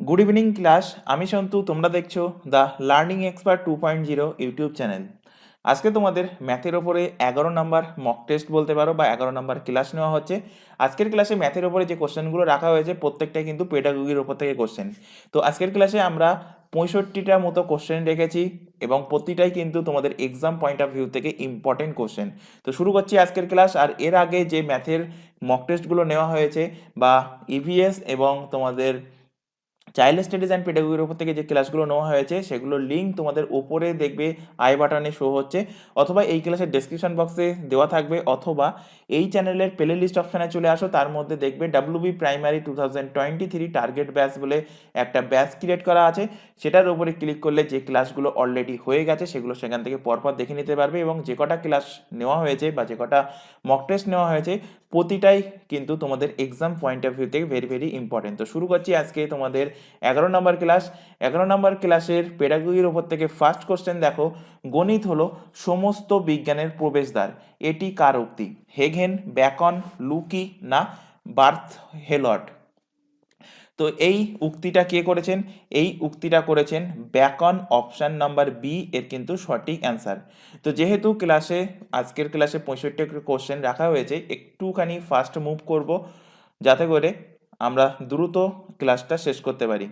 Good evening class. আমি সন্তু, তোমরা দেখছো the learning expert 2.0 YouTube channel. আজকে তোমাদের ম্যাথের ওপরে 11 নম্বর মক টেস্ট বলতে পারো বা 11 নম্বর ক্লাস নেওয়া হচ্ছে। আজকের ক্লাসে ম্যাথের ওপরে যে কোশ্চেনগুলো রাখা হয়েছে প্রত্যেকটাই কিন্তু পেডাগোগির ওপর থেকে কোশ্চেন। তো আজকের ক্লাসে আমরা 65টার মতো কোশ্চেন রেখেছি এবং প্রতিটাই কিন্তু তোমাদের এক্সাম পয়েন্ট অফ ভিউ থেকে ইম্পর্টেন্ট কোশ্চেন। তো শুরু করছি আজকের ক্লাস। আর এর আগে যে ম্যাথের মক টেস্টগুলো নেওয়া হয়েছে বা ইভিএস এবং তোমাদের চাইল্ড স্টাডিজ অ্যান্ড পেডাগোগির উপর থেকে যে ক্লাসগুলো নেওয়া হয়েছে সেগুলোর লিঙ্ক তোমাদের উপরে দেখবে আই বাটনে শো হচ্ছে, অথবা এই ক্লাসের ডেসক্রিপশন বক্সে দেওয়া থাকবে, অথবা এই চ্যানেলের প্লে লিস্ট অপশানে চলে আসো, তার মধ্যে দেখবে ডাব্লিউবি প্রাইমারি 2023 টার্গেট ব্যাচ বলে একটা ব্যাচ ক্রিয়েট করা আছে। সেটার উপরে ক্লিক করলে যে ক্লাসগুলো অলরেডি হয়ে গেছে সেগুলো সেখান থেকে পরপর দেখে নিতে পারবে, এবং যে কটা ক্লাস নেওয়া হয়েছে বা যে কটা মক টেস্ট নেওয়া হয়েছে প্রতিটাই কিন্তু তোমাদের এক্সাম পয়েন্ট অফ ভিউ থেকে ভেরি ভেরি ইম্পর্টেন্ট। তো শুরু করছি আজকে তোমাদের 11 নম্বর ক্লাস। 11 নম্বর ক্লাসের পেডাগোগির ওপর থেকে ফার্স্ট কোশ্চেন দেখো, গণিত হলো সমস্ত বিজ্ঞানের প্রবেশদ্বার, এটি কার উক্তি? হেগেন, ব্যাকন, লুকি না বার্থ হেলট? তো এই উক্তিটা কে করেছেন? এই উক্তিটা করেছেন ব্যাকন, অপশন নাম্বার বি এর কিন্তু সঠিক অ্যান্সার। তো যেহেতু ক্লাসে আজকের ক্লাসে 65 কোশ্চেন রাখা হয়েছে, একটুখানি ফাস্ট মুভ করব যাতে করে আমরা দ্রুত ক্লাসটা শেষ করতে পারি।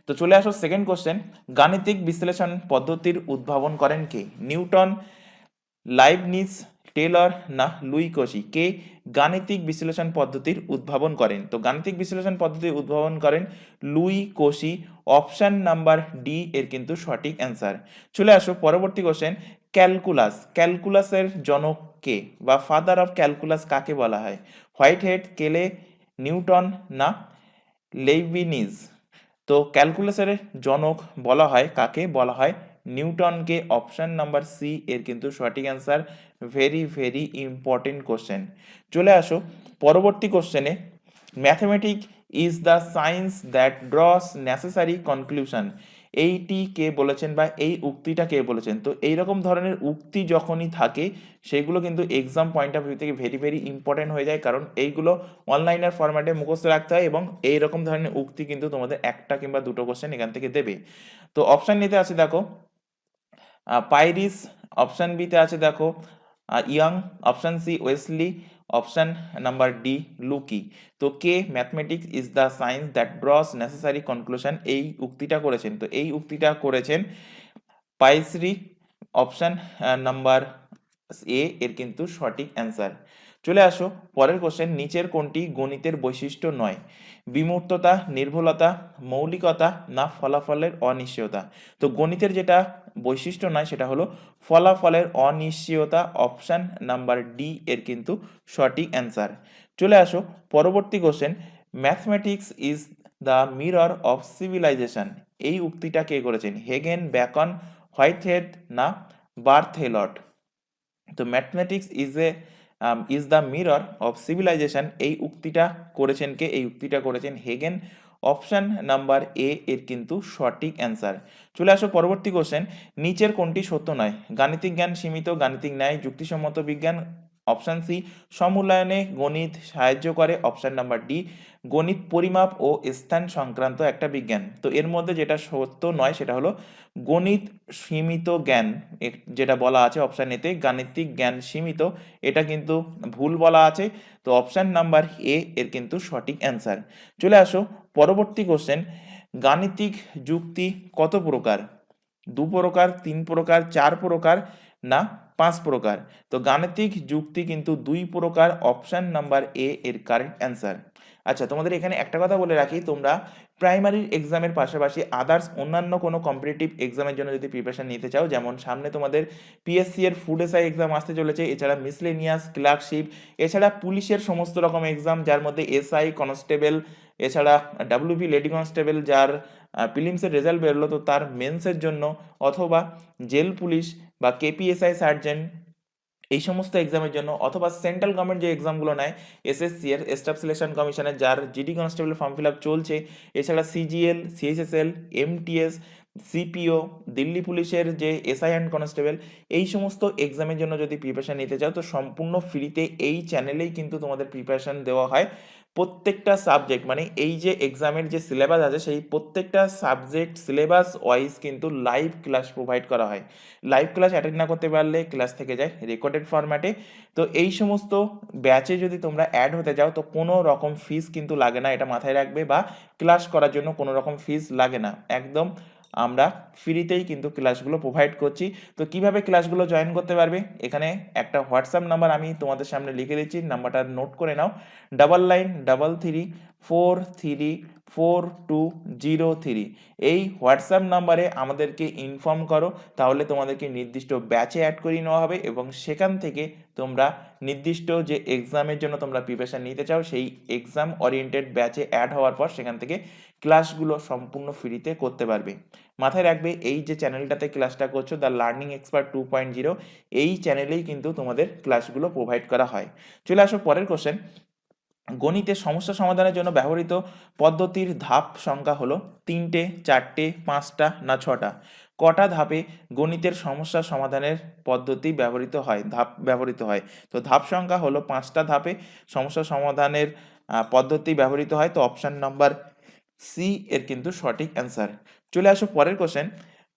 তো চলে আসো সেকেন্ড কোশ্চেন, গাণিতিক বিশ্লেষণ পদ্ধতির উদ্ভাবন করেন কে? নিউটন, লাইবনিজ, টেলর না লুই কশি? কে গাণিতিক বিশ্লেষণ পদ্ধতির উদ্ভাবন করেন? তো গাণিতিক বিশ্লেষণ পদ্ধতির উদ্ভাবন করেন লুই কশি, অপশন নাম্বার ডি এর কিন্তু সঠিক অ্যান্সার। চলে আসো পরবর্তী কোশ্চেন, ক্যালকুলাস, ক্যালকুলাসের জনক কে বা ফাদার অফ ক্যালকুলাস কাকে বলা হয়? হোয়াইট হেড, কেলে, নিউটন না লেইবিনিজ? তো ক্যালকুলাসের জনক বলা হয় কাকে? বলা হয় নিউটনকে, অপশন নাম্বার সি এর কিন্তু সঠিক answer. Very very important question. চলে আসো পরবর্তী কোশ্চেনে, mathematic is the science that draws necessary conclusion, এইটি কে বলেছেন বা এই উক্তিটা কে বলেছেন? তো এইরকম ধরনের উক্তি যখনই থাকে সেগুলো কিন্তু এক্সাম পয়েন্ট অফ ভিউ থেকে ভেরি ভেরি ইম্পর্টেন্ট হয়ে যায়, কারণ এইগুলো অনলাইনের ফরম্যাটে মুখস্থ রাখতে হয় এবং এইরকম ধরনের উক্তি কিন্তু তোমাদের একটা কিংবা দুটো কোশ্চেন এখান থেকে দেবে। তো অপশান নিতে আছে দেখো পাইরিস, অপশান বিতে আছে দেখো Young, option C Wesley, option number D লুকি। তো কে mathematics is the science that draws necessary conclusion এই উক্তিটা করেছেন? তো এই উক্তিটা করেছেন পাইসরি, অপশান নাম্বার এ এর কিন্তু সঠিক অ্যান্সার। চলে আসো পরের কোশ্চেন, নিচের কোনটি গণিতের বৈশিষ্ট্য নয়? বিমূর্ততা, নির্ভুলতা, মৌলিকতা না ফলাফলের অনিশ্চয়তা? তো গণিতের যেটা বৈশিষ্ট্য নয় সেটা হলো ফলাফলের অনিশ্চয়তা, অপশান নাম্বার ডি এর কিন্তু সঠিক অ্যান্সার। চলে আসো পরবর্তী question, mathematics is the mirror of civilisation, এই উক্তিটা কে করেছেন? হেগেন, ব্যাকন, হোয়াইটহেড না বার্থ হেলট? তো mathematics is the mirror of civilisation এই উক্তিটা করেছেন কে? এই উক্তিটা করেছেন হেগেন, অপশন নাম্বার এ এর কিন্তু সঠিক অ্যান্সার। চলে আসো পরবর্তী কোশ্চেন, নিচের কোনটি সত্য নয়? গাণিতিক জ্ঞান সীমিত, গাণিতিক ন্যায়, যুক্তিসম্মত বিজ্ঞান, অপশান সি সমূল্যায়নে গণিত সাহায্য করে, অপশান নাম্বার ডি গণিত পরিমাপ ও স্থান সংক্রান্ত একটা বিজ্ঞান। তো এর মধ্যে যেটা সত্য নয় সেটা হলো গণিত সীমিত জ্ঞান, যেটা বলা আছে অপশান এতে গাণিতিক জ্ঞান সীমিত, এটা কিন্তু ভুল বলা আছে। তো অপশান নাম্বার এ এর কিন্তু সঠিক অ্যান্সার। চলে আসো পরবর্তী কোশ্চেন, গাণিতিক যুক্তি কত প্রকার? 2 প্রকার, 3 প্রকার, 4 প্রকার না 5 প্রকার? তো গাণিতিক যুক্তি কিন্তু 2 প্রকার, অপশান নাম্বার এ এর কারেক্ট অ্যান্সার। আচ্ছা, তোমাদের এখানে একটা কথা বলে রাখি, তোমরা প্রাইমারি এক্সামের পাশাপাশি আদার্স অন্যান্য কোনো কম্পিটিটিভ এক্সামের জন্য যদি প্রিপারেশন নিতে চাও, যেমন সামনে তোমাদের পিএসসি এর ফুড এসআই এক্সাম আসতে চলেছে, এছাড়া মিসলেনিয়াস, ক্লার্কশিপ, এছাড়া পুলিশের সমস্ত রকম এক্সাম যার মধ্যে এসআই, কনস্টেবল, এছাড়া ডাব্লিউপি লেডি কনস্টেবল যার প্রিলিমসের রেজাল্ট বেরোলো তো তার মেন্সের জন্য, অথবা জেল পুলিশ বা কেপিএসআই সার্জেন্ট এই সমস্ত এক্সামের জন্য, অথবা সেন্ট্রাল গভর্নমেন্ট যে এক্সামগুলো নেয় এসএসসি এর স্টাফ সিলেকশন কমিশনের যার GD constable form fill up চলছে, এছাড়া CGL, CHSL, MTS, CPO, Delhi পুলিশের যে এসআই অ্যান্ড কনস্টেবল, এই সমস্ত এক্সামের জন্য যদি প্রিপারেশন নিতে চাও তো সম্পূর্ণ ফ্রিতে এই চ্যানেলেই কিন্তু তোমাদের প্রিপারেশন দেওয়া হয়। প্রত্যেকটা সাবজেক্ট মানে এই যে এক্সামের যে সিলেবাস আছে সেই প্রত্যেকটা সাবজেক্ট সিলেবাস ওয়াইজ কিন্তু লাইভ ক্লাস প্রোভাইড করা হয়। লাইভ ক্লাস অ্যাটেন্ড না করতে পারলে ক্লাস থেকে যায় রেকর্ডেড ফরম্যাটে। তো এই সমস্ত ব্যাচে যদি তোমরা অ্যাড হতে যাও তো কোনো রকম ফিস কিন্তু লাগে না, এটা মাথায় রাখবে, বা ক্লাস করার জন্য কোনো রকম ফিস লাগে না, একদম আমরা ফ্রিতেই কিন্তু ক্লাসগুলো প্রোভাইড করছি। তো কিভাবে ক্লাসগুলো জয়েন করতে পারবে, এখানে একটা হোয়াটসঅ্যাপ নাম্বার আমি তোমাদের সামনে লিখে দিচ্ছি, নাম্বারটা নোট করে নাও, 9933434203। এই হোয়াটসঅ্যাপ নাম্বারে আমাদেরকে ইনফর্ম করো, তাহলে তোমাদেরকে নির্দিষ্ট ব্যাচে অ্যাড করিয়ে নেওয়া হবে এবং সেখান থেকে তোমরা নির্দিষ্ট যে এক্সামের জন্য তোমরা প্রিপারেশন নিতে চাও সেই এক্সাম ওরিয়েন্টেড ব্যাচে অ্যাড হওয়ার পর সেখান থেকে ক্লাসগুলো সম্পূর্ণ ফ্রিতে করতে পারবে। মাথায় রাখবে এই যে চ্যানেলটাতে ক্লাসটা করছো দ্য লার্নিং এক্সপার্ট 2.0, এই চ্যানেলেই কিন্তু তোমাদের ক্লাসগুলো প্রোভাইড করা হয়। চলে আসো পরের কোশ্চেন। গণিতের সমস্যা সমাধানের জন্য ব্যবহৃত পদ্ধতির ধাপ সংখ্যা হলো 3টে, 4টে, 5টা না 6টা? কটা ধাপে গণিতের সমস্যা সমাধানের পদ্ধতি ধাপ ব্যবহৃত হয়? তো ধাপ সংখ্যা হলো 5টা ধাপে সমস্যা সমাধানের পদ্ধতি ব্যবহৃত হয়। তো অপশন নাম্বার সি এর কিন্তু সঠিক অ্যান্সার। চলে আসো পরের কোশ্চেন।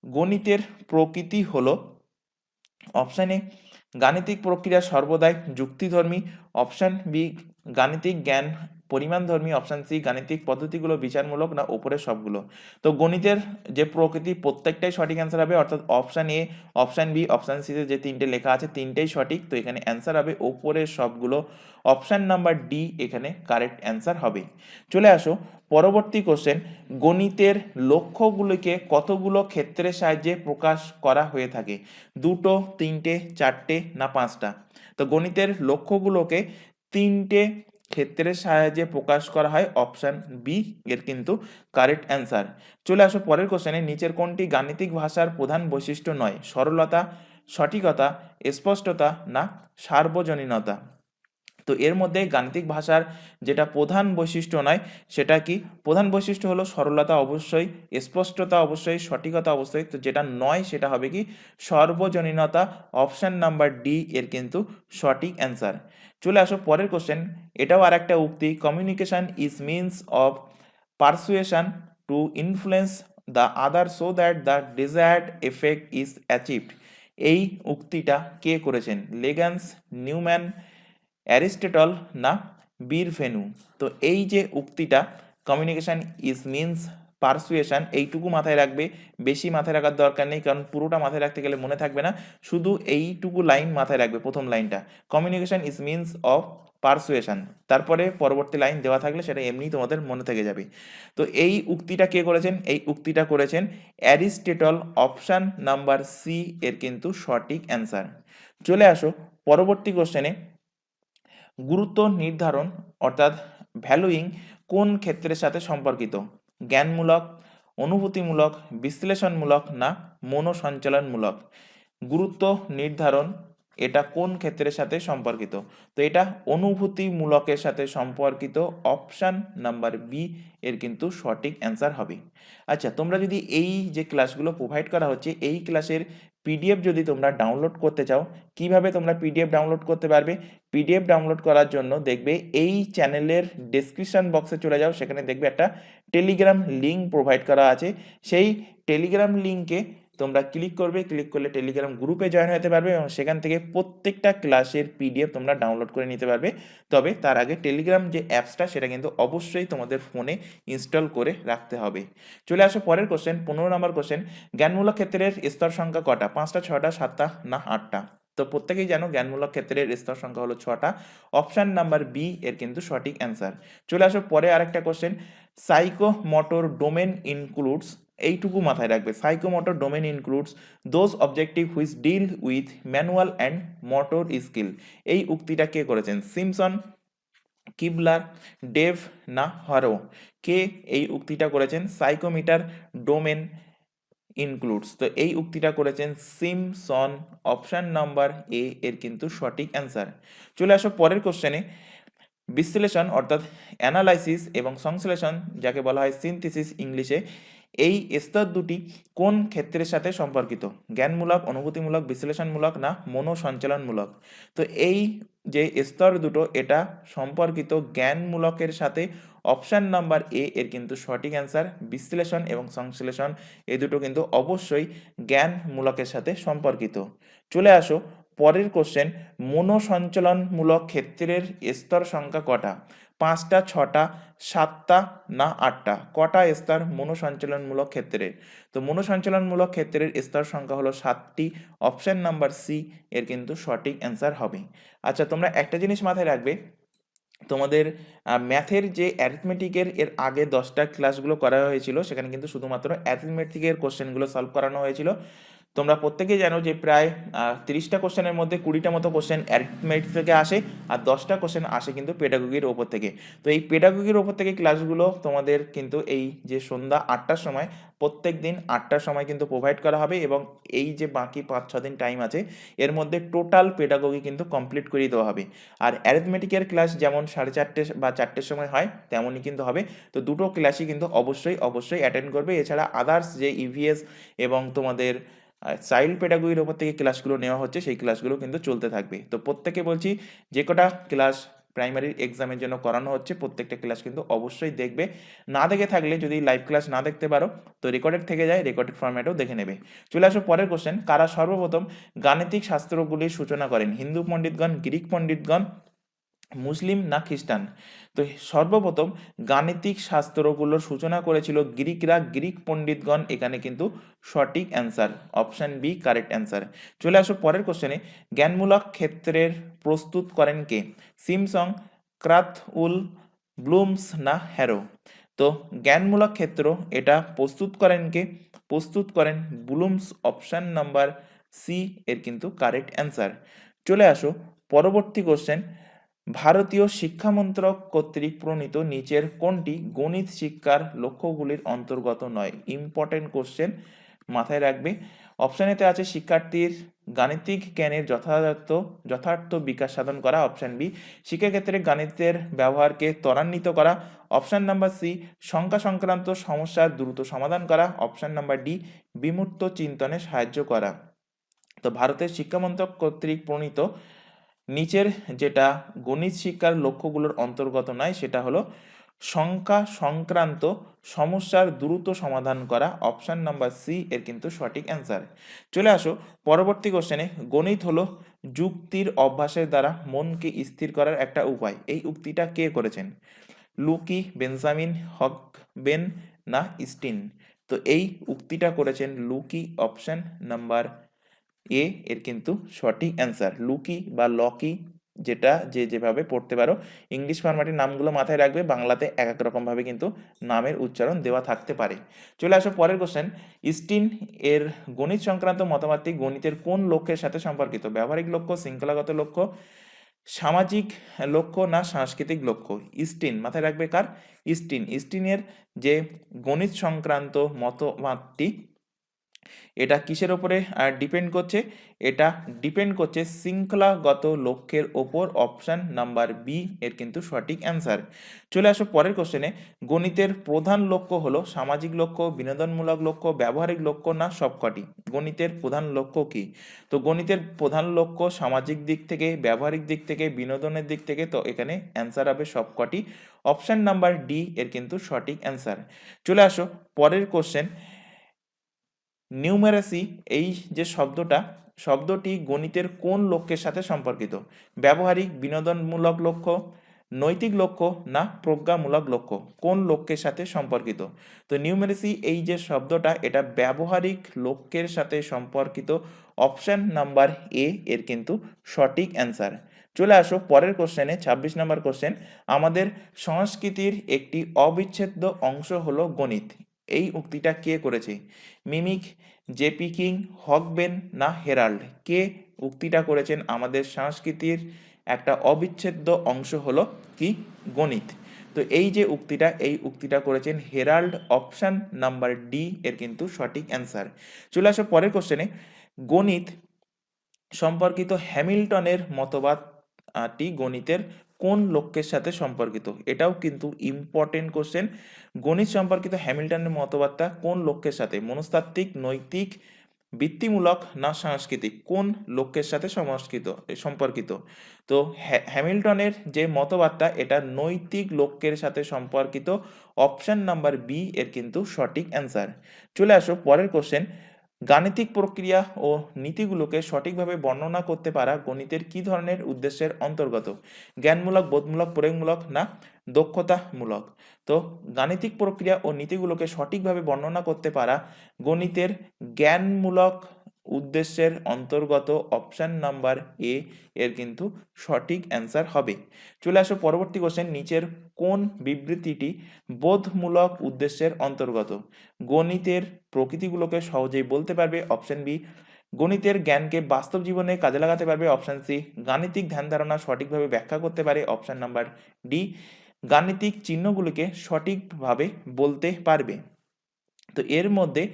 গণিতের প্রকৃতি হলো, অপশান এ গাণিতিক প্রক্রিয়া সর্বদাই যুক্তিধর্মী, অপশান বি গাণিতিক জ্ঞান পরিমাণধর্মী, অপশান সি গাণিতিক পদ্ধতিগুলো বিচারমূলক না উপরের সবগুলো? তো গণিতের যে প্রকৃতি প্রত্যেকটাই সঠিক অ্যান্সার হবে, অর্থাৎ option A, option B, option সিতে যে তিনটে লেখা আছে তিনটেই সঠিক। তো এখানে অ্যান্সার হবে ওপরের সবগুলো, অপশান নাম্বার ডি এখানে কারেক্ট অ্যান্সার হবে। চলে আসো পরবর্তী কোশ্চেন। গণিতের লক্ষ্যগুলিকে কতগুলো ক্ষেত্রের সাহায্যে প্রকাশ করা হয়ে থাকে? 2টো, 3টে, 4টে না 5টা? তো গণিতের লক্ষ্যগুলোকে 3টে ক্ষেত্রের সাহায্যে প্রকাশ করা হয়, অপশান বি এর কিন্তু কারেক্ট অ্যান্সার। চলে আসো পরের কোশ্চেনে। নিচের কোনটি গাণিতিক ভাষার প্রধান বৈশিষ্ট্য নয়? সরলতা, সঠিকতা, স্পষ্টতা না সার্বজনীনতা? তো এর মধ্যে গাণিতিক ভাষার যেটা প্রধান বৈশিষ্ট্য নয় সেটা কি? প্রধান বৈশিষ্ট্য হলো সরলতা অবশ্যই, স্পষ্টতা অবশ্যই, সঠিকতা অবশ্যই। তো যেটা নয় সেটা হবে কি? সর্বজনীনতা, অপশন নাম্বার ডি এর কিন্তু সঠিক অ্যান্সার। চলে আসো পরের কোশ্চেন। এটাও আর একটা উক্তি, communication is means of persuasion two influence the other so that the desired effect is achieved. এই উক্তিটা কে করেছেন? লেগ্যান্স, নিউম্যান, অ্যারিস্টটল না বীরভেনু? তো এই যে উক্তিটা কমিউনিকেশন ইজ মিনস পারসুয়েশন, এইটুকু মাথায় রাখবে, বেশি মাথায় রাখার দরকার নেই, কারণ পুরোটা মাথায় রাখতে গেলে মনে থাকবে না, শুধু এইটুকু লাইন মাথায় রাখবে, প্রথম লাইনটা communication is means of persuasion, তারপরে পরবর্তী লাইন দেওয়া থাকলে সেটা এমনি তোমাদের মনে থেকে যাবে। তো এই উক্তিটা কে করেছেন? এই উক্তিটা করেছেন অ্যারিস্টটল, অপশান নাম্বার সি এর কিন্তু সঠিক অ্যান্সার। চলে আসো পরবর্তী কোশ্চেনে। গুরুত্ব নির্ধারণ অর্থাৎ ভ্যালুইং কোন ক্ষেত্রের সাথে সম্পর্কিত? জ্ঞানমূলক, অনুভূতিমূলক, বিশ্লেষণমূলক না মনোসঞ্চালনমূলক? গুরুত্ব নির্ধারণ এটা কোন ক্ষেত্রের সাথে সম্পর্কিত? তো এটা অনুভূতিমূলকের সাথে সম্পর্কিত, অপশান নাম্বার বি এর কিন্তু সঠিক অ্যান্সার হবে। আচ্ছা, তোমরা যদি এই যে ক্লাসগুলো প্রোভাইড করা হচ্ছে এই ক্লাসের পিডিএফ যদি তোমরা ডাউনলোড করতে চাও, কিভাবে তোমরা পিডিএফ ডাউনলোড করতে পারবে? পিডিএফ ডাউনলোড করার জন্য দেখবে এই চ্যানেলের ডেসক্রিপশন বক্সে চলে যাও, সেখানে দেখবে একটা টেলিগ্রাম লিঙ্ক প্রোভাইড করা আছে। সেই টেলিগ্রাম লিঙ্কে তোমরা ক্লিক করবে, ক্লিক করলে টেলিগ্রাম গ্রুপে জয়েন হতে পারবে এবং সেখান থেকে প্রত্যেকটা ক্লাসের পিডিএফ তোমরা ডাউনলোড করে নিতে পারবে। তবে তার আগে টেলিগ্রাম যে অ্যাপসটা সেটা কিন্তু অবশ্যই তোমাদের ফোনে ইনস্টল করে রাখতে হবে। চলে আসো পরের কোশ্চেন, 15 নম্বর কোশ্চেন। জ্ঞানমূলক ক্ষেত্রের স্তর সংখ্যা কটা? 5টা, 6টা, 7টা না 8টা? তো প্রত্যেকেই জানো জ্ঞানমূলক ক্ষেত্রের স্তর সংখ্যা হলো 6টা, অপশান নাম্বার বি এর কিন্তু সঠিক অ্যান্সার। চলে আসো পরে আরেকটা কোশ্চেন। সাইকোমোটর ডোমেন ইনক্লুডস, এইটুকু মাথায় রাখবে, psychomotor domain includes those objective which deal with manual and motor skill. এই উক্তিটা কে করেছেন? সিমসন, কিবলার, ডেভ না হরো? কে এই উক্তিটা করেছেন? সাইকোমিটার ডোমেন ইনক্লুডস। তো এই উক্তিটা করেছেন সিমসন, অপশন নাম্বার এ এর কিন্তু সঠিক অ্যান্সার। চলে আসো পরের কোশ্চেনে। বিশ্লেষণ অর্থাৎ অ্যানালাইসিস এবং সংশ্লেষণ, যাকে বলা হয় সিনথেসিস ইংলিশে, এই স্তর দুটি কোন ক্ষেত্রের সাথে সম্পর্কিত? জ্ঞানমূলক, অনুভূতিমূলক, বিশ্লেষণমূলক না মনোসঞ্চালনমূলক? তো এই যে স্তর দুটো এটা সম্পর্কিত জ্ঞানমূলকের সাথে। অপশান নাম্বার এ এর কিন্তু সঠিক অ্যান্সার। বিশ্লেষণ এবং সংশ্লেষণ এই দুটো কিন্তু অবশ্যই জ্ঞানমূলকের সাথে সম্পর্কিত। চলে আসো পরের কোশ্চেন। মনোসঞ্চালনমূলক ক্ষেত্রের স্তর সংখ্যা কটা? 5টা, 6টা, 7টা না 8টা? কটা স্তর মনোসঞ্চালনমূলক ক্ষেত্রের? তো মনোসঞ্চালনমূলক ক্ষেত্রের স্তর সংখ্যা হলো 7টি। অপশন নাম্বার সি এর কিন্তু সঠিক অ্যান্সার হবে। আচ্ছা, তোমরা একটা জিনিস মাথায় রাখবে, তোমাদের ম্যাথের যে অ্যারিথমেটিকের এর আগে 10টা ক্লাসগুলো করা হয়েছিল, সেখানে কিন্তু শুধুমাত্র অ্যারিথমেটিকের কোশ্চেনগুলো সলভ করানো হয়েছিল। তোমরা প্রত্যেকেই জানো যে প্রায় 30টা কোশ্চেনের মধ্যে 20টা মতো কোশ্চেন অ্যারিথমেটিক থেকে আসে, আর 10টা কোশ্চেন আসে কিন্তু পেডাগোগির ওপর থেকে। তো এই পেডাগোগির ওপর থেকে ক্লাসগুলো তোমাদের কিন্তু এই যে সন্ধ্যা 8টার সময়, প্রত্যেক দিন 8টার সময় কিন্তু প্রোভাইড করা হবে, এবং এই যে বাকি 5-6 দিন টাইম আছে এর মধ্যে টোটাল পেডাগোগি কিন্তু কমপ্লিট করে দেওয়া হবে। আর অ্যারিথমেটিকের ক্লাস যেমন 4:30 বা 4টের সময় হয় তেমনই কিন্তু হবে। তো দুটো ক্লাসই কিন্তু অবশ্যই অবশ্যই অ্যাটেন্ড করবে। এছাড়া আদার্স যে ইভিএস এবং তোমাদের চাইল্ড পেডাগোগির ওপর থেকে ক্লাসগুলো নেওয়া হচ্ছে, সেই ক্লাসগুলো কিন্তু চলতে থাকবে। তো প্রত্যেকে বলছি, যে কটা ক্লাস প্রাইমারি এক্সামের জন্য করানো হচ্ছে প্রত্যেকটা ক্লাস কিন্তু অবশ্যই দেখবে। না দেখে থাকলে যদি লাইভ ক্লাস না দেখতে পারো তো রেকর্ডেড থেকে যায়, রেকর্ডেড ফরম্যাটেও দেখে নেবে। চলে আসো পরের কোশ্চেন। কারা সর্বপ্রথম গাণিতিক শাস্ত্রগুলির সূচনা করেন? হিন্দু পণ্ডিতগণ, গ্রিক পণ্ডিতগণ, মুসলিম না খ্রিস্টান? তো সর্বপ্রথম গাণিতিক শাস্ত্রগুলোর সূচনা করেছিল গ্রিকরা, গ্রিক পণ্ডিতগণ এখানে কিন্তু সঠিক answer. Option B correct answer. চলে আসো পরের কোশ্চেনে। জ্ঞানমূলক ক্ষেত্রের প্রস্তুত করেন কে? সিমসং, ক্রাথউল, ব্লুমস না হ্যারো? তো জ্ঞানমূলক ক্ষেত্র এটা প্রস্তুত করেন কে? প্রস্তুত করেন ব্লুমস। অপশান নাম্বার সি এর কিন্তু কারেক্ট অ্যান্সার। চলে আসো পরবর্তী কোশ্চেন। ভারতীয় শিক্ষা মন্ত্রক কর্তৃক প্রণীত নিচের কোনটি গণিত শিক্ষার লক্ষ্যগুলির অন্তর্গত নয়? ইম্পর্টেন্ট কোশ্চেন, মাথায় রাখবে। অপশন এতে আছে শিক্ষার্থীর গাণিতিক জ্ঞানের যথার্থ বিকাশ সাধন করা। অপশন বি শিক্ষাক্ষেত্রে গণিতের ব্যবহারকে ত্বরান্বিত করা। অপশন নাম্বার সি সংখ্যা সংক্রান্ত সমস্যার দ্রুত সমাধান করা। অপশন নাম্বার ডি বিমূর্ত চিন্তনে সাহায্য করা। তো ভারতের শিক্ষা মন্ত্রক কর্তৃক প্রণীত নিচের যেটা গণিত শিক্ষার লক্ষ্যগুলোর অন্তর্গত নয় সেটা হলো সংখ্যা সংক্রান্ত সমস্যার দ্রুত সমাধান করা। অপশন নাম্বার সি এর কিন্তু সঠিক অ্যান্সার। চলে আসো পরবর্তী কোশ্চেনে। গণিত হলো যুক্তির অভ্যাসের দ্বারা মনকে স্থির করার একটা উপায়। এই উক্তিটা কে করেছেন? লুকি, বেঞ্জামিন, হকবেন না স্টিন? তো এই উক্তিটা করেছেন লুকি। অপশন নাম্বার এ এর কিন্তু সঠিক অ্যান্সার। লুকি বা লকি, যেটা যে যেভাবে পড়তে পারো। ইংলিশ ফরম্যাটের নামগুলো মাথায় রাখবে, বাংলাতে এক এক রকমভাবে কিন্তু নামের উচ্চারণ দেওয়া থাকতে পারে। চলে আসো পরের কোশ্চেন। স্টিন এর গণিত সংক্রান্ত মতবাদটি গণিতের কোন লক্ষ্যের সাথে সম্পর্কিত? ব্যবহারিক লক্ষ্য, শৃঙ্খলাগত লক্ষ্য, সামাজিক লক্ষ্য না সাংস্কৃতিক লক্ষ্য? স্টিন মাথায় রাখবে কার? স্টিনের যে গণিত সংক্রান্ত মতবাদটি এটা কিসের ওপরে ডিপেন্ড করছে? এটা ডিপেন্ড করছে শৃঙ্খলাগত লক্ষ্যের ওপর। অপশন নাম্বার বি এর কিন্তু সঠিক অ্যান্সার। চলে আসো পরের কোশ্চেনে। গণিতের প্রধান লক্ষ্য হলো সামাজিক লক্ষ্য, বিনোদনমূলক লক্ষ্য, ব্যবহারিক লক্ষ্য না সবকটি? গণিতের প্রধান লক্ষ্য কি? তো গণিতের প্রধান লক্ষ্য সামাজিক দিক থেকে, ব্যবহারিক দিক থেকে, বিনোদনের দিক থেকে। তো এখানে অ্যান্সার হবে সবকটি। অপশন নাম্বার ডি এর কিন্তু সঠিক অ্যান্সার। চলে আসো পরের কোশ্চেন। নিউমেরাসি এই যে শব্দটি গণিতের কোন লক্ষ্যের সাথে সম্পর্কিত? ব্যবহারিক, বিনোদনমূলক লক্ষ্য, নৈতিক লক্ষ্য না প্রজ্ঞামূলক লক্ষ্য? কোন লক্ষ্যের সাথে সম্পর্কিত? তো নিউমেরাসি এই যে শব্দটা এটা ব্যবহারিক লক্ষ্যের সাথে সম্পর্কিত। অপশন নাম্বার এ এর কিন্তু সঠিক অ্যান্সার। চলে আসো পরের কোশ্চেনে, 26 নম্বর কোশ্চেন। আমাদের সংস্কৃতির একটি অবিচ্ছেদ্য অংশ হলো গণিত। এই উক্তিটা কে করেছে? মিমিক, জেপি কিং, হকবেন না হেরাল্ড? কে উক্তিটা করেছেন আমাদের সংস্কৃতির একটা অবিচ্ছেদ্য অংশ হলো কি? গণিত? তো এই যে উক্তিটা, এই উক্তিটা করেছেন হেরাল্ড। অপশন নাম্বার ডি এর কিন্তু সঠিক অ্যান্সার। চলে আসো পরের কোশ্চেনে। গণিত সম্পর্কিত হ্যামিল্টনের মতবাদটি গণিতের কোন লক্ষ্যের সাথে সম্পর্কিত? এটাও কিন্তু ইম্পর্টেন্ট কোশ্চেন। গণিত সম্পর্কিত হ্যামিল্টনের মতবাদটা কোন লক্ষ্যের সাথে? মনস্তাত্ত্বিক, নৈতিক, বৃত্তিমূলক না সাংস্কৃতিক? কোন লক্ষ্যের সাথে সম্পর্কিত? তো হ্যামিল্টনের যে মতবাদটা এটা নৈতিক লক্ষ্যের সাথে সম্পর্কিত। অপশন নাম্বার বি এর কিন্তু সঠিক অ্যান্সার। চলে আসো পরের কোশ্চেন। গাণিতিক প্রক্রিয়া ও নীতিগুলোকে সঠিকভাবে বর্ণনা করতে পারা গণিতের কি ধরনের উদ্দেশ্যের অন্তর্গত? জ্ঞানমূলক, বোধমূলক, প্রয়োগমূলক না দক্ষতামূলক? তো গাণিতিক প্রক্রিয়া ও নীতিগুলোকে সঠিকভাবে বর্ণনা করতে পারা গণিতের জ্ঞানমূলক উদ্দেশ্যের অন্তর্গত। অপশন নাম্বার এ এর কিন্তু সঠিক অ্যান্সার হবে। চলে আসো পরবর্তী কোশ্চেন। নিচের কোন বিবৃতিটি বোধমূলক উদ্দেশ্যের অন্তর্গত? গণিতের প্রকৃতিগুলোকে সহজেই বলতে পারবে। Option B. গণিতের জ্ঞানকে বাস্তব জীবনে কাজে লাগাতে পারবে। Option C. গাণিতিক ধ্যান ধারণা সঠিকভাবে ব্যাখ্যা করতে পারে। Option number D. গাণিতিক চিহ্নগুলিকে সঠিকভাবে বলতে পারবে। তো এর মধ্যে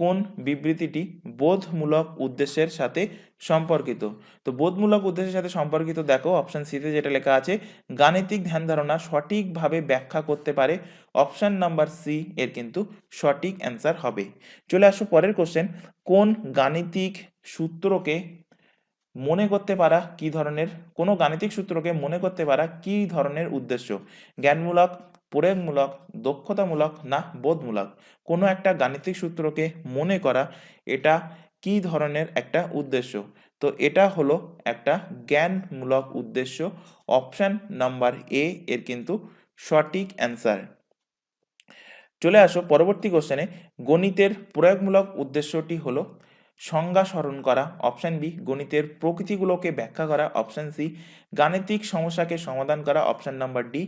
কোন বিবৃতিটি বোধমূলক উদ্দেশ্যের সাথে সম্পর্কিত? তো বোধমূলক উদ্দেশ্যের সাথে সম্পর্কিত দেখো অপশন সিতে যেটা লেখা আছে, গাণিতিক ধ্যান ধারণা সঠিকভাবে ব্যাখ্যা করতে পারে। অপশন নাম্বার সি এর কিন্তু সঠিক অ্যান্সার হবে। চলে আসো পরের কোশ্চেন। কোন গাণিতিক সূত্রকে মনে করতে পারা কি ধরনের, কোনো গাণিতিক সূত্রকে মনে করতে পারা কি ধরনের উদ্দেশ্য? জ্ঞানমূলক, প্রয়োগমূলক, দক্ষতামূলক না বোধমূলক? কোনো একটা গাণিতিক সূত্রকে মনে করা এটা কি ধরনের একটা উদ্দেশ্য? তো এটা হলো একটা জ্ঞানমূলক উদ্দেশ্য। অপশন নাম্বার এ এর কিন্তু সঠিক অ্যান্সার। চলে আসো পরবর্তী কোশ্চেনে। গণিতের প্রয়োগমূলক উদ্দেশ্যটি হলো সংজ্ঞা স্মরণ করা। Option B. গণিতের প্রকৃতিগুলোকে ব্যাখ্যা করা। Option C. গাণিতিক সমস্যাকে সমাধান করা। Option number D.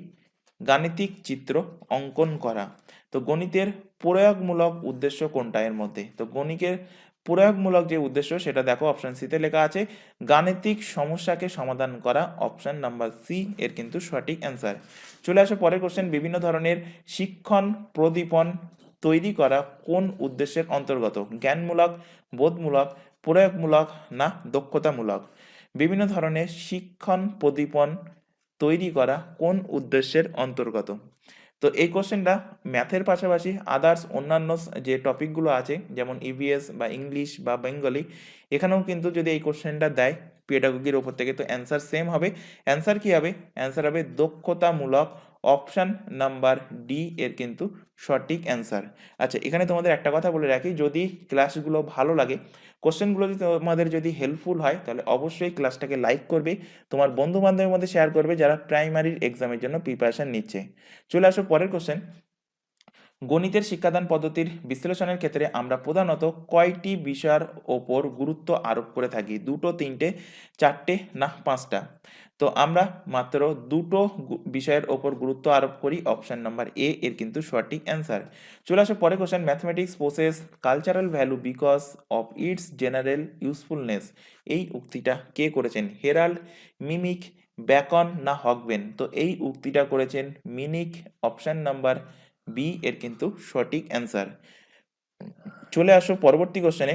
গাণিতিক চিত্র অঙ্কন করা। তো গণিতের প্রয়োগমূলক উদ্দেশ্য কোনটা এর মধ্যে? তো গণিতের প্রয়োগমূলক যে উদ্দেশ্য সেটা দেখো অপশন সিতে লেখা আছে গাণিতিক সমস্যাকে সমাধান করা। অপশন নাম্বার সি এর কিন্তু সঠিক অ্যান্সার। চলে আসো পরের কোশ্চেন। বিভিন্ন ধরনের শিক্ষণ প্রদীপন তৈরি করা কোন উদ্দেশ্যের অন্তর্গত? জ্ঞানমূলক, বোধমূলক, প্রয়োগমূলক না দক্ষতামূলক? বিভিন্ন ধরনের শিক্ষণ প্রদীপন তৈরি করা কোন উদ্দেশ্যের অন্তর্গত? তো এই কোশ্চেনটা ম্যাথের পাশাপাশি আদার্স অন্যান্য যে টপিকগুলো আছে যেমন ইভিএস বা ইংলিশ বা বেঙ্গলি, এখানেও কিন্তু যদি এই কোশ্চেনটা দেয় পেডাগোগির ওপর থেকে, তো অ্যান্সার সেম হবে। অ্যান্সার কি হবে? অ্যান্সার হবে দক্ষতামূলক। অপশন নাম্বার ডি এর কিন্তু সঠিক অ্যান্সার। আচ্ছা, এখানে তোমাদের একটা কথা বলে রাখি, যদি ক্লাসগুলো ভালো লাগে, কোশ্চেনগুলো যদি তোমাদের যদি হেল্পফুল হয়, তাহলে অবশ্যই ক্লাসটাকে লাইক করবে, তোমার বন্ধু বান্ধবের মধ্যে শেয়ার করবে যারা প্রাইমারির এক্সামের জন্য প্রিপারেশন নিচ্ছে। চলে আসো পরের কোশ্চেন। গণিতের শিক্ষাদান পদ্ধতির বিশ্লেষণের ক্ষেত্রে আমরা প্রধানত কয়টি বিষয়ের ওপর গুরুত্ব আরোপ করে থাকি? দুটো, তিনটে, চারটে না পাঁচটা? তো আমরা মাত্র দুটো বিষয়ের ওপর গুরুত্ব আরোপ করি। অপশন নাম্বার এ এর কিন্তু সঠিক অ্যান্সার। চলে আসো পরে question. Mathematics possess cultural value because of its general usefulness. এই উক্তিটা কে করেছেন? হেরাল্ড, মিমিক, ব্যাকন না হগবেন? তো এই উক্তিটা করেছেন মিনিক। অপশন নাম্বার বি এর কিন্তু সঠিক অ্যান্সার। চলে আসো পরবর্তী কোশ্চেনে।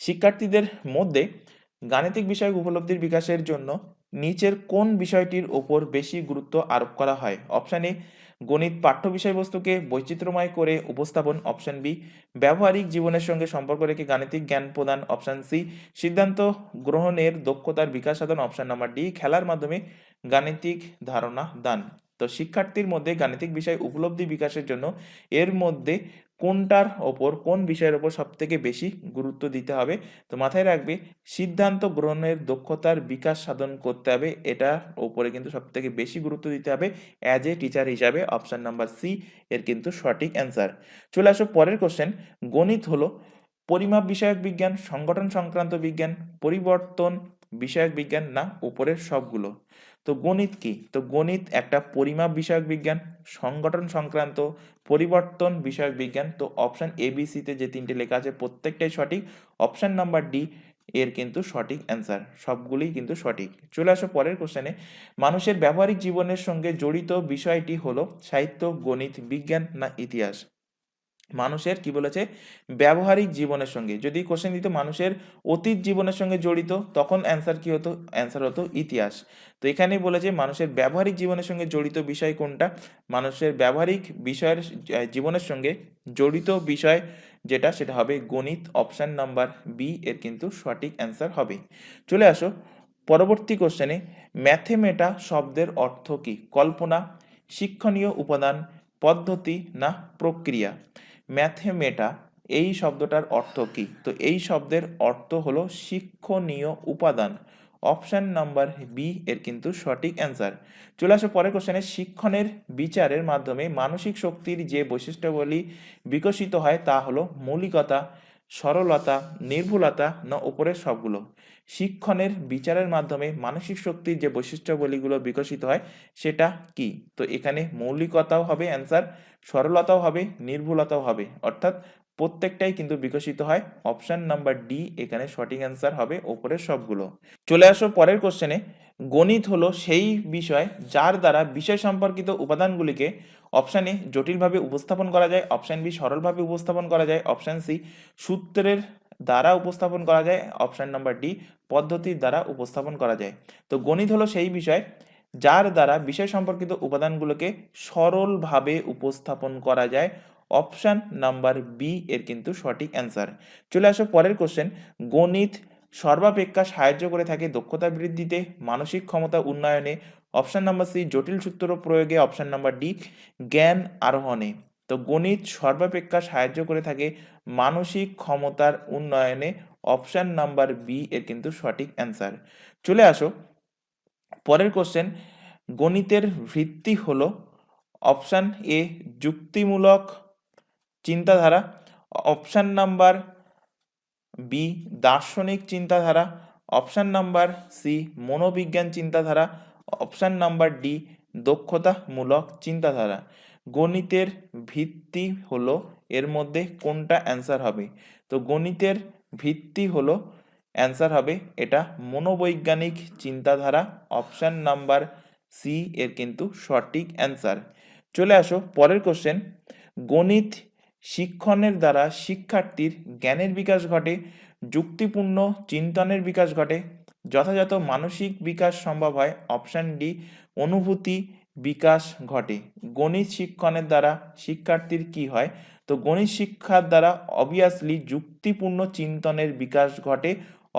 শিক্ষার্থীদের মধ্যে গাণিতিক বিষয় উপলব্ধির বিকাশের জন্য নিচের কোন বিষয়টির ওপর বেশি গুরুত্ব আরোপ করা হয়? অপশন এ গণিত পাঠ্য বিষয়বস্তুকে বৈচিত্র্যময় করে উপস্থাপন। অপশন বি ব্যবহারিক জীবনের সঙ্গে সম্পর্ক রেখে গাণিতিক জ্ঞান প্রদান। অপশন সি সিদ্ধান্ত গ্রহণের দক্ষতার বিকাশ সাধন। অপশন নাম্বার ডি খেলার মাধ্যমে গাণিতিক ধারণা দান। তো শিক্ষার্থীর মধ্যে গাণিতিক বিষয় উপলব্ধি বিকাশের জন্য এর মধ্যে কোনটার ওপর, কোন বিষয়ের ওপর সব থেকে বেশি গুরুত্ব দিতে হবে? তো মাথায় রাখবে সিদ্ধান্ত গ্রহণের দক্ষতার বিকাশ সাধন করতে হবে, এটার ওপরে কিন্তু সব থেকে বেশি গুরুত্ব দিতে হবে অ্যাজ এ টিচার হিসাবে। অপশন নাম্বার সি এর কিন্তু সঠিক অ্যান্সার। চলে আসো পরের কোশ্চেন। গণিত হলো পরিমাপ বিষয়ক বিজ্ঞান, সংগঠন সংক্রান্ত বিজ্ঞান, পরিবর্তন বিষয়ক বিজ্ঞান না উপরের সবগুলো? তো গণিত কি? তো গণিত একটা পরিমাপ বিষয়ক বিজ্ঞান, সংগঠন সংক্রান্ত, পরিবর্তন বিষয়ক বিজ্ঞান। তো অপশন এ বি সিতে যে তিনটে লেখা আছে প্রত্যেকটাই সঠিক। অপশন নাম্বার ডি এর কিন্তু সঠিক অ্যান্সার, সবগুলোই কিন্তু সঠিক। চলে আসো পরের কোশ্চেনে। মানুষের ব্যবহারিক জীবনের সঙ্গে জড়িত বিষয়টি হলো সাহিত্য, গণিত, বিজ্ঞান না ইতিহাস? মানুষের কি বলেছে ব্যবহারিক জীবনের সঙ্গে। যদি কোশ্চেন দিত মানুষের অতীত জীবনের সঙ্গে জড়িত, তখন অ্যান্সার কি হতো? অ্যান্সার হতো ইতিহাস। তো এখানে বলেছে মানুষের ব্যবহারিক জীবনের সঙ্গে জড়িত বিষয় কোনটা? মানুষের ব্যবহারিক বিষয়ের জীবনের সঙ্গে জড়িত বিষয় যেটা, সেটা হবে গণিত। অপশান নাম্বার বি এর কিন্তু সঠিক অ্যান্সার হবে। চলে আসো পরবর্তী কোশ্চেনে। ম্যাথেমেটা শব্দের অর্থ কি? কল্পনা, শিক্ষণীয় উপাদান, পদ্ধতি না প্রক্রিয়া? ম্যাথেমেটা এই শব্দটার অর্থ কি? তো এই শব্দের অর্থ হলো শিক্ষণীয় উপাদান। অপশান নাম্বার বি এর কিন্তু সঠিক অ্যান্সার। চলে আসো পরের কোশ্চেনে। শিক্ষণের বিচারের মাধ্যমে মানসিক শক্তির যে বৈশিষ্ট্যগুলি বিকশিত হয় তা হলো মৌলিকতা, সরলতা, নির্ভুলতা না উপরের সবগুলো? শিক্ষণের বিচারের মাধ্যমে মানসিক শক্তির যে বৈশিষ্ট্যগুলিগুলো বিকশিত হয় সেটা কি? তো এখানে মৌলিকতাও হবে অ্যান্সার, সরলতাও হবে, নির্ভুলতাও হবে, অর্থাৎ প্রত্যেকটাই কিন্তু বিকশিত হয়। অপশন নাম্বার ডি এখানে সঠিক অ্যান্সার হবে ওপরের সবগুলো। চলে আসো পরের কোশ্চেনে। গণিত হলো সেই বিষয় যার দ্বারা বিষয় সম্পর্কিত উপাদানগুলিকে অপশান এ জটিলভাবে উপস্থাপন করা যায়, অপশান বি সরলভাবে উপস্থাপন করা যায়, অপশান সি সূত্রের দ্বারা উপস্থাপন করা যায়, অপশান নাম্বার ডি পদ্ধতির দ্বারা উপস্থাপন করা যায়। তো গণিত হলো সেই বিষয় যার দ্বারা বিষয় সম্পর্কিত উপাদানগুলোকে সরলভাবে উপস্থাপন করা যায়। অপশান নাম্বার বি এর কিন্তু সঠিক অ্যান্সার। চলে আসো পরের কোশ্চেন। গণিত সর্বাপেক্ষা সাহায্য করে থাকে দক্ষতা বৃদ্ধিতে, মানসিক ক্ষমতা উন্নয়নে, অপশান নাম্বার সি জটিল সূত্র প্রয়োগে, অপশান নাম্বার ডি জ্ঞান আরোহণে? তো গণিত সর্বাপেক্ষা সাহায্য করে থাকে মানসিক ক্ষমতার উন্নয়নে। অপশান নাম্বার বি এর কিন্তু সঠিক অ্যান্সার। চলে আসো পরের কোশ্চেন। গণিতের ভিত্তি হলো অপশান এ যুক্তিমূলক চিন্তাধারা, অপশান নাম্বার বি দার্শনিক চিন্তাধারা, অপশান নাম্বার সি মনোবিজ্ঞান চিন্তাধারা, অপশান নাম্বার ডি দক্ষতামূলক চিন্তাধারা? গণিতের ভিত্তি হলো এর মধ্যে কোনটা অ্যান্সার হবে? তো গণিতের ভিত্তি হলো অ্যান্সার হবে এটা মনোবৈজ্ঞানিক চিন্তাধারা। অপশান নাম্বার সি এর কিন্তু সঠিক অ্যান্সার। চলে আসো পরের কোশ্চেন। গণিত শিক্ষণের দ্বারা শিক্ষার্থীর জ্ঞানের বিকাশ ঘটে, যুক্তিপূর্ণ চিন্তনের বিকাশ ঘটে, যথাযথ মানসিক বিকাশ সম্ভব হয়, অপশান ডি অনুভূতি বিকাশ ঘটে? গণিত শিক্ষণের দ্বারা শিক্ষার্থীর কি হয়? তো গণিত শিক্ষার দ্বারা অবভিয়াসলি যুক্তিপূর্ণ চিন্তনের বিকাশ ঘটে।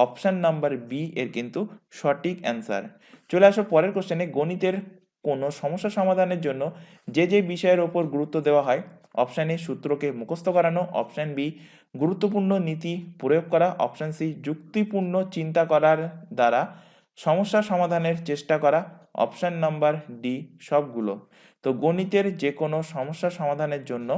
অপশান নাম্বার বি এর কিন্তু সঠিক অ্যান্সার। চলে আসো পরের কোশ্চেনে। গণিতের কোনো সমস্যা সমাধানের জন্য যে যে বিষয়ের ওপর গুরুত্ব দেওয়া হয়? অপশান এ সূত্রকে মুখস্থ করানো, অপশান বি গুরুত্বপূর্ণ নীতি প্রয়োগ করা, অপশান সি যুক্তিপূর্ণ চিন্তা করার দ্বারা সমস্যা সমাধানের চেষ্টা করা, অপশান নাম্বার ডি সবগুলো? তো গণিতের যে কোনো সমস্যা সমাধানের জন্য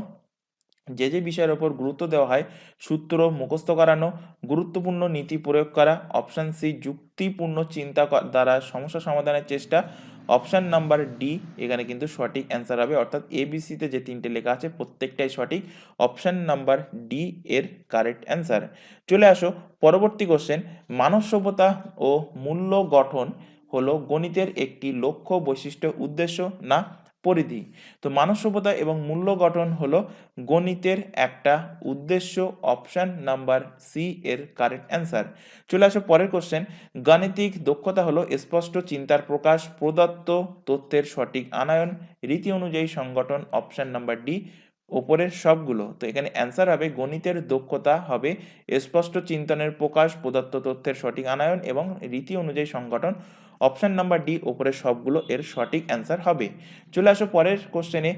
যে যে বিষয়ের ওপর গুরুত্ব দেওয়া হয়, সূত্র মুখস্থ করানো, গুরুত্বপূর্ণ নীতি প্রয়োগ করা, অপশান সি যুক্তিপূর্ণ চিন্তা দ্বারা সমস্যা সমাধানের চেষ্টা, অপশান নাম্বার ডি এখানে কিন্তু সঠিক অ্যান্সার হবে। অর্থাৎ এবিসিতে যে তিনটে লেখা আছে প্রত্যেকটাই সঠিক। অপশান নাম্বার ডি এর কারেক্ট অ্যান্সার। চলে আসো পরবর্তী কোশ্চেন। মানব সভ্যতা ও মূল্য গঠন হলো গণিতের একটি লক্ষ্য, বৈশিষ্ট্য, উদ্দেশ্য না পরিধি? তো মানব সভ্যতা এবং মূল্য গঠন হলো গণিতের একটা উদ্দেশ্য। অপশান নাম্বার সি এর কারেক্ট অ্যান্সার। চলে আসো পরের কোশ্চেন। গাণিতিক দক্ষতা হলো স্পষ্ট চিন্তার প্রকাশ, প্রদত্ত তথ্যের সঠিক আনয়ন, রীতি অনুযায়ী সংগঠন। অপশান নাম্বার ডি ওপরের সবগুলো? তো এখানে অ্যান্সার হবে গণিতের দক্ষতা হবে স্পষ্ট চিন্তনের প্রকাশ, প্রদত্ত তথ্যের সঠিক আনয়ন এবং রীতি অনুযায়ী সংগঠন। অপশান নাম্বার ডি ওপরের সবগুলো এর সঠিক অ্যান্সার হবে। চলে আসো পরের কোশ্চেনে।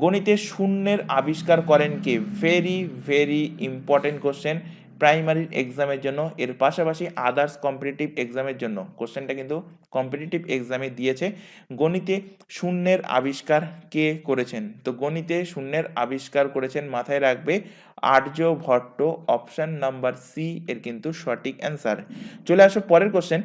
গণিতে শূন্যের আবিষ্কার করেন কে? Very very important question primary এক্সামের জন্য, এর পাশাপাশি আদার্স কম্পিটিটিভ এক্সামের জন্য। কোশ্চেনটা কিন্তু কম্পিটিটিভ এক্সামে দিয়েছে। গণিতে শূন্যের আবিষ্কার কে করেছেন? তো গণিতে শূন্যের আবিষ্কার করেছেন, মাথায় রাখবে, আর্যভট্ট। অপশান নাম্বার সি এর কিন্তু সঠিক অ্যান্সার। চলে আসো পরের কোশ্চেন।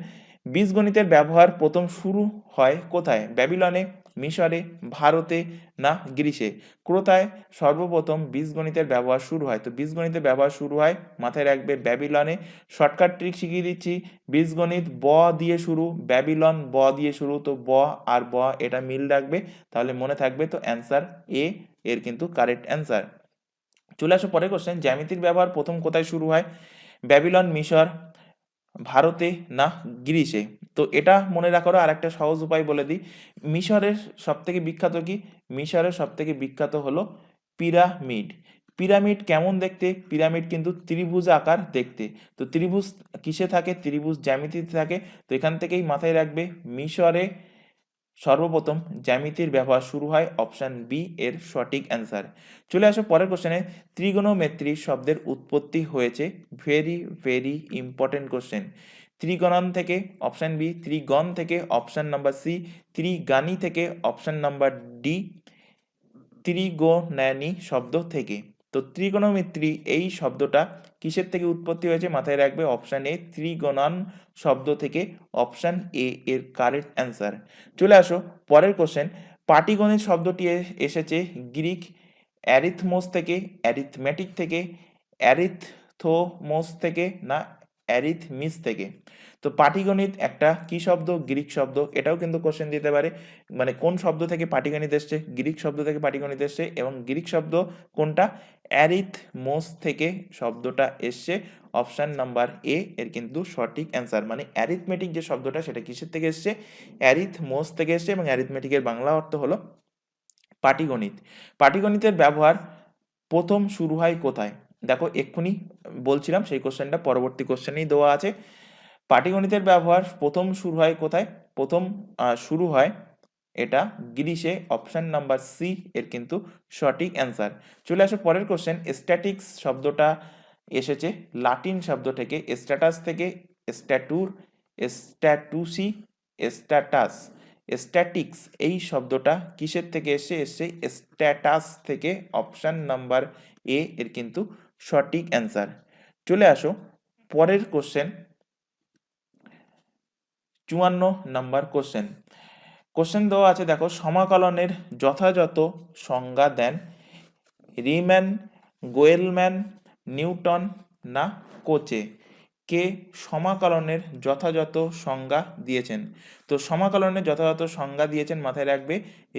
বীজগণিতের ব্যবহার প্রথম শুরু হয় কোথায়? ব্যাবিলনে, মিশরে, ভারতে না গ্রিসে? কোথায় সর্বপ্রথম বীজগণিতের ব্যবহার শুরু হয়? তো বীজগণিতের ব্যবহার শুরু হয়, মাথায় রাখবে, ব্যাবিলনে। শর্টকাট ট্রিক শিখিয়ে দিচ্ছি। বীজগণিত ব দিয়ে শুরু, ব্যাবিলন ব দিয়ে শুরু। তো ব আর ব এটা মিল রাখবে, তাহলে মনে থাকবে। তো অ্যান্সার এ এর কিন্তু কারেক্ট অ্যান্সার। চলে আসো পরের কোশ্চেন, জ্যামিতির ব্যবহার প্রথম কোথায় শুরু হয়? ব্যাবিলন, মিশর, ভারতে না গ্রিসে? তো এটা মনে রাখার আর একটা সহজ উপায় বলে দিই। মিশরের সব থেকে বিখ্যাত কি? মিশরের সব থেকে বিখ্যাত হলো পিরামিড। পিরামিড কেমন দেখতে? পিরামিড কিন্তু ত্রিভুজ আকার দেখতে। তো ত্রিভুজ কিসে থাকে? ত্রিভুজ জ্যামিতিতে থাকে। তো এখান থেকেই মাথায় রাখবে, মিশরে সর্বপ্রথম জ্যামিতির ব্যবহার শুরু হয়, অপশন বি এর সঠিক অ্যান্সার। চলে আসো পরের কোশ্চেনে, ত্রিগোণমিত্রি শব্দের উৎপত্তি হয়েছে? Very very important question. ত্রিগণন থেকে, অপশন বি। ত্রিগণ থেকে, অপশন নাম্বার সি। ত্রিগাণী থেকে, অপশন নাম্বার ডি। ত্রিগোণানী শব্দ থেকে। তো ত্রিগোণমিত্রি এই শব্দটা কিসের থেকে উৎপত্তি হয়েছে? মাথায় রাখবে, অপশন এ ত্রিগণন শব্দ থেকে, অপশন এ এর কারেক্ট অ্যান্সার। চলে আসো পরের কোশ্চেন, পাটিগণিত শব্দটি এসেছে গ্রিক অ্যারিথমোস থেকে, অ্যারিথমেটিক থেকে, অ্যারিথোমোস থেকে না অ্যারিথমিস থেকে? তো পাটিগণিত একটা কি শব্দ? গ্রিক শব্দ। এটাও কিন্তু কোশ্চেন দিতে পারে, মানে কোন শব্দ থেকে পাটিগণিত এসছে? গ্রিক শব্দ থেকে পাটিগণিত এসছে, এবং গ্রিক শব্দ কোনটা? অ্যারিথমোস থেকে শব্দটা এসছে, অপশন নাম্বার এ এর কিন্তু সঠিক অ্যান্সার। মানে অ্যারিথমেটিক যে শব্দটা সেটা কিসের থেকে এসছে? অ্যারিথমোস থেকে এসছে, এবং অ্যারিথমেটিকের বাংলা অর্থ হলো পাটিগণিত। পাটিগণিতের ব্যবহার প্রথম শুরু হয় কোথায়? দেখো এক্ষুনি বলছিলাম, সেই কোশ্চেনটা পরবর্তী কোশ্চেনেই দেওয়া আছে। পাটিগণিতের ব্যবহার প্রথম শুরু হয় কোথায়? প্রথম শুরু হয় এটা গ্রিসে, অপশন নাম্বার সি এর কিন্তু সঠিক অ্যান্সার। চলে আসো পরের কোশ্চেন, স্ট্যাটিক্স শব্দটা এসেছে লাতিন শব্দ থেকে, স্ট্যাটাস থেকে, স্ট্যাটুর, স্ট্যাটুসি, স্ট্যাটাস। স্ট্যাটিক্স এই শব্দটা কিসের থেকে এসছে? এসছে স্ট্যাটাস থেকে, অপশন নাম্বার এ এর কিন্তু সঠিক অ্যান্সার। চলে আসো পরের কোশ্চেন, 54 নাম্বার কোশ্চেন। কোশ্চেন দেওয়া আছে, দেখো, সমাকলনের যথাযথ সংজ্ঞা দেন রিম্যান, গোয়েলম্যান, নিউটন না কোচে? কে সমাকলনের যথাযথ সংজ্ঞা দিয়েছেন? তো সমাকলনের যথাযথ সংজ্ঞা দিয়েছেন, মাথায় রাখবে,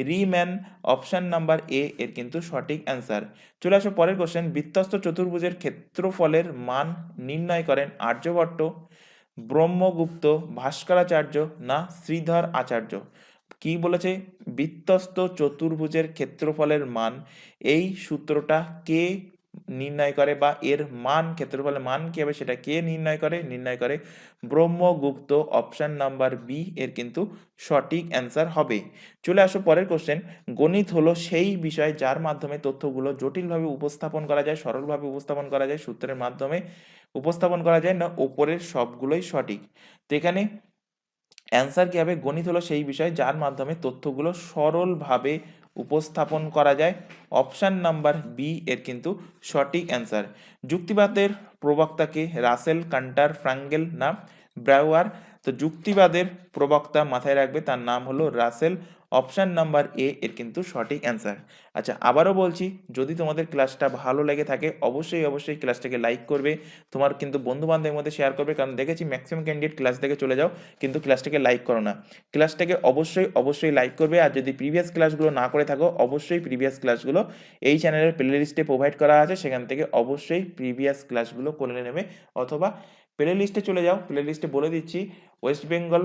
রিম্যান, অপশন নাম্বার এ এর কিন্তু সঠিক অ্যান্সার। চলে আসো পরের কোশ্চেন, বৃত্তস্থ চতুর্ভুজের ক্ষেত্রফলের মান নির্ণয় করেন আর্যভট্ট, ব্রহ্মগুপ্ত, ভাস্করাচার্য না শ্রীধর আচার্য? কি বলেছে? বৃত্তস্থ চতুর্ভুজের ক্ষেত্রফলের মান, এই সূত্রটা কে নির্ণয় করে, বা এর মান, ক্ষেত্রফলের মান কি হবে সেটা কে নির্ণয় করে? নির্ণয় করে ব্রহ্মগুপ্ত, অপশন নাম্বার বি এর কিন্তু সঠিক অ্যান্সার হবে। চলে আসো পরের কোশ্চেন, গণিত হলো সেই বিষয় যার মাধ্যমে তথ্যগুলো জটিলভাবে উপস্থাপন করা যায়, সরলভাবে উপস্থাপন করা যায়, সূত্রের মাধ্যমে উপস্থাপন করা যায় না ওপরের সবগুলোই সঠিক? তো এখানে অ্যান্সার কি হবে? গণিত হলো সেই বিষয় যার মাধ্যমে তথ্যগুলো সরলভাবে উপস্থাপন করা যায়, অপশন নাম্বার বি এর কিন্তু সঠিক অ্যান্সার। যুক্তিবাদের প্রবক্তাকে রাসেল, কান্টার, ফ্রাঙ্গেল না ব্রাউয়ার? তো যুক্তিবাদের প্রবক্তা, মাথায় রাখবে, তার নাম হলো রাসেল, অপশন নাম্বার এ এর কিন্তু সঠিক অ্যান্সার। আচ্ছা, আবারও বলছি, যদি তোমাদের ক্লাসটা ভালো লেগে থাকে অবশ্যই অবশ্যই ক্লাসটাকে লাইক করবে, তোমার কিন্তু বন্ধু বান্ধবের মধ্যে শেয়ার করবে, কারণ দেখেছি ম্যাক্সিমাম ক্যান্ডিডেট ক্লাস দেখে চলে যাও কিন্তু ক্লাসটাকে লাইক করো না। ক্লাসটাকে অবশ্যই অবশ্যই লাইক করবে, আর যদি প্রিভিয়াস ক্লাসগুলো না করে থাকো অবশ্যই প্রিভিয়াস ক্লাসগুলো এই চ্যানেলের প্লে লিস্টে প্রোভাইড করা আছে, সেখান থেকে অবশ্যই প্রিভিয়াস ক্লাসগুলো করে নেবে, অথবা প্লে লিস্টে চলে যাও। প্লে লিস্টে বলে দিচ্ছি, West Bengal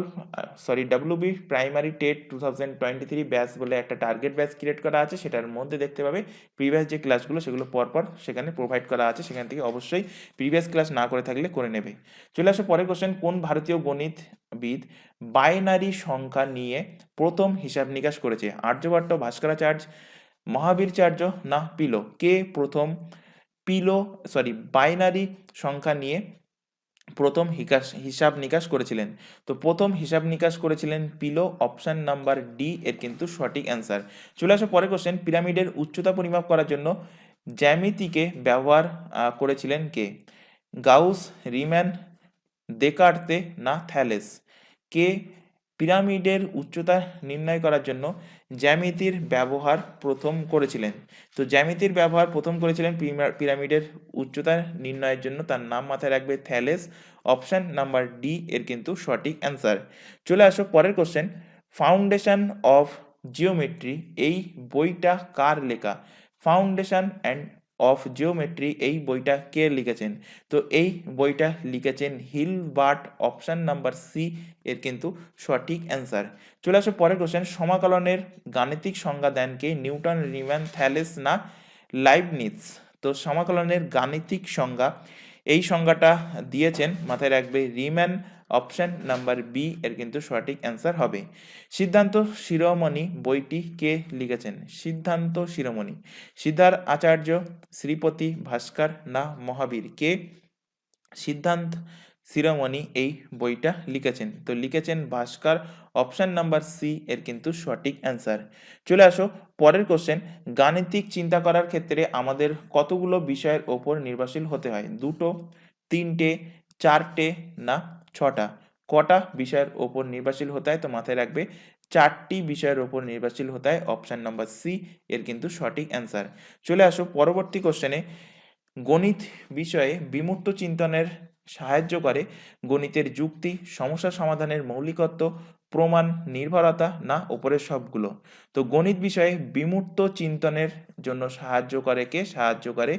WB primary TET 2023 batch বলে একটা টার্গেট ব্যাচ ক্রিয়েট করা আছে, সেটার মধ্যে দেখতে পাবে প্রিভিয়াস যে ক্লাসগুলো সেগুলো পরপর সেখানে প্রোভাইড করা আছে, সেখান থেকে অবশ্যই প্রিভিয়াস ক্লাস না করে থাকলে করে নেবে। চলে আসো পরের কোশ্চেন, কোন ভারতীয় গণিতবিদ বাইনারি সংখ্যা নিয়ে প্রথম হিসাব নিকাশ করেছে? আর্যভট্ট, ভাস্করাচার্য, মহাবীরাচার্য না পিলো? কে প্রথম বাইনারি সংখ্যা নিয়ে প্রথম হিসাব নিকাশ করেছিলেন? তো প্রথম হিসাব নিকাশ করেছিলেন পিলো, অপশন নাম্বার ডি এর কিন্তু সঠিক অ্যান্সার। চলে আসো পরের কোশ্চেন, পিরামিডের উচ্চতা পরিমাপ করার জন্য জ্যামিতিকে ব্যবহার করেছিলেন কে? গাউস, রিম্যান, দেকার্তে না থ্যালেস? কে পিরামিডের উচ্চতা নির্ণয় করার জন্য জ্যামিতির ব্যবহার প্রথম করেছিলেন? তো জ্যামিতির ব্যবহার প্রথম করেছিলেন পিরামিডের উচ্চতা নির্ণয়ের জন্য, তার নাম মাথায় রাখবে, থ্যালেস, অপশন নাম্বার ডি এর কিন্তু সঠিক অ্যান্সার। চলে আসো পরের কোশ্চেন, ফাউন্ডেশন অফ জিওমেট্রি এই বইটা কার লেখা? ফাউন্ডেশন অ্যান্ড অফ জিওমেট্রি এই বইটা কে লিখেছেন? তো এই বইটা লিখেছেন হিলবার্ট, অপশন নাম্বার সি এর কিন্তু সঠিক অ্যান্সার। চলে আসো পরের কোশ্চেন, সমাকলনের গাণিতিক সংজ্ঞা দেন কে? নিউটন, রিম্যান, থ্যালেস না লাইবনিজ? তো সমাকলনের গাণিতিক সংজ্ঞা, এই সংজ্ঞাটা দিয়েছেন, মাথায় রাখবে, রিম্যান, অপশন নাম্বার বি এর কিন্তু সঠিক অ্যান্সার হবে। সিদ্ধান্ত শিরোমণি বইটি কে লিখেছেন? সিদ্ধান্ত শিরোমণি, সিদ্ধার্থ আচার্য, শ্রীপতি, ভাস্কর না মহাবীর? কে সিদ্ধান্ত শিরোমণি এই বইটা লিখেছেন? তো লিখেছেন ভাস্কর, অপশন নাম্বার সি এর কিন্তু সঠিক অ্যান্সার। চলে আসো পরের কোশ্চেন, গাণিতিক চিন্তা করার ক্ষেত্রে আমাদের কতগুলো বিষয়ের ওপর নির্ভরশীল হতে হয়? দুটো, তিনটে, চারটে না ছটা? কটা বিষয়ের ওপর নির্ভরশীল হতে হয়? তো মাথায় রাখবে চারটি বিষয়ের ওপর নির্ভরশীল হতে হয়, অপশন নাম্বার সি এর কিন্তু সঠিক অ্যান্সার। চলে আসো পরবর্তী কোশ্চেনে, গণিত বিষয়ে বিমূর্ত চিন্তনের সাহায্য করে গণিতের যুক্তি, সমস্যা সমাধানের মৌলিকত্ব, প্রমাণ, নির্ভরতা না উপরের সবগুলো? তো গণিত বিষয়ে বিমূর্ত চিন্তনের জন্য সাহায্য করে কে? সাহায্য করে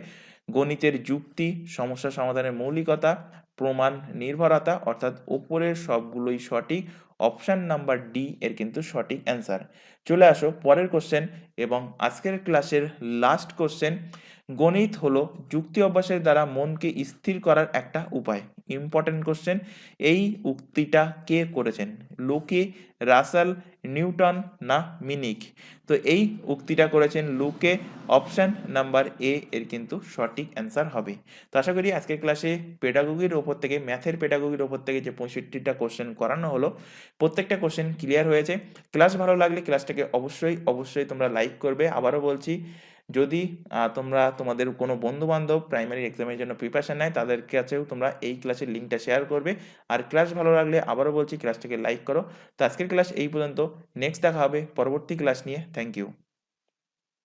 গণিতের যুক্তি, সমস্যা সমাধানের মৌলিকতা, প্রমাণ, নির্ভরতা, অর্থাৎ উপরের সবগুলোই সঠিক, অপশন নাম্বার ডি এর কিন্তু সঠিক অ্যান্সার। চলে আসো পরের কোশ্চেন এবং আজকের ক্লাসের লাস্ট কোশ্চেন, গণিত হলো যুক্তি অভ্যাসের দ্বারা মনকে স্থির করার একটা উপায়। ইম্পর্টেন্ট কোশ্চেন, এই উক্তিটা কে করেছেন? লুকি, রাসেল, নিউটন না মিনিক? তো এই উক্তিটা করেছেন লুকে, অপশন নাম্বার এ এর কিন্তু সঠিক অ্যান্সার হবে। তো আশা করি আজকের ক্লাসে পেডাগোগির ওপর থেকে, ম্যাথের পেডাগোগির ওপর থেকে যে 65টা কোশ্চেন করানো হলো, প্রত্যেকটা কোশ্চেন ক্লিয়ার হয়েছে। ক্লাস ভালো লাগলে ক্লাসটাকে অবশ্যই তোমরা লাইক করবে। আবারও বলছি, যদি তোমরা তোমাদের কোনো বন্ধু-বান্ধব প্রাইমারি এক্সামের জন্য প্রিপারেশন নেয়, তাদের কাছেও তোমরা এই ক্লাসের লিঙ্কটা শেয়ার করবে। আর ক্লাস ভালো লাগলে আবারও বলছি ক্লাসটাকে লাইক করো। তো আজকের ক্লাস এই পর্যন্ত, নেক্সট দেখা হবে পরবর্তী ক্লাস নিয়ে। Thank you.